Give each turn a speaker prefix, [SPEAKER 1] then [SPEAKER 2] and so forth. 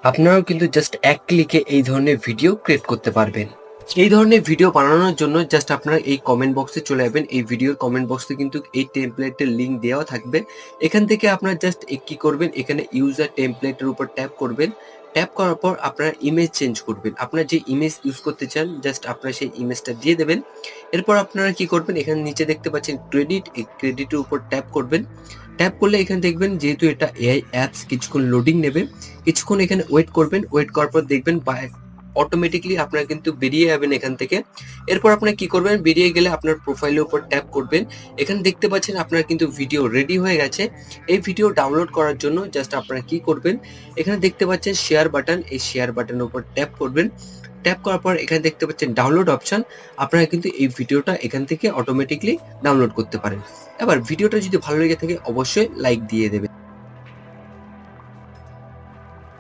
[SPEAKER 1] আপনারাও কিন্তু জাস্ট এক ক্লিকে এই ধরনের ভিডিও ক্রিয়েট করতে পারবেন। এই ধরনের ভিডিও বানানোর জন্য জাস্ট আপনারা এই কমেন্ট বক্সে চলে যাবেন। এই ভিডিওর কমেন্ট বক্সে কিন্তু এই টেমপ্লেটের লিঙ্ক দেওয়া থাকবে। এখান থেকে আপনারা জাস্ট কি করবেন, এখানে ইউজার টেমপ্লেটের উপর ট্যাপ করবেন। ট্যাপ করার পর আপনারা ইমেজ চেঞ্জ করবেন। আপনারা যে ইমেজ ইউজ করতে চান জাস্ট আপনারা সেই ইমেজটা দিয়ে দেবেন। এরপর আপনারা কি করবেন, এখানে নিচে দেখতে পাচ্ছেন ক্রেডিট, এই ক্রেডিটের উপর ট্যাপ করবেন। ট্যাপ করলে এখানে দেখবেন যেহেতু এটা এআই অ্যাপস কিছুক্ষণ লোডিং নেবে। কিছুক্ষণ এখানে ওয়েট করবেন। ওয়েট করার পর দেখবেন অটোমেটিক্যালি আপনারা কিন্তু বেরিয়ে যাবেন এখান থেকে। এরপর আপনারা কি করবেন, বেরিয়ে গেলে আপনার প্রোফাইলের উপর ট্যাপ করবেন। এখানে দেখতে পাচ্ছেন আপনার কিন্তু ভিডিও রেডি হয়ে গেছে। এই ভিডিও ডাউনলোড করার জন্য জাস্ট আপনারা কি করবেন, এখানে দেখতে পাচ্ছেন শেয়ার বাটন, এই শেয়ার বাটনের উপর ট্যাপ করবেন। ট্যাপ করার পর এখানে দেখতে পাচ্ছেন ডাউনলোড অপশন। আপনারা কিন্তু এই ভিডিওটা এখান থেকে অটোমেটিক্যালি ডাউনলোড করতে পারেন। এবার ভিডিওটা যদি ভালো লেগে থাকে অবশ্যই লাইক দিয়ে দেবেন।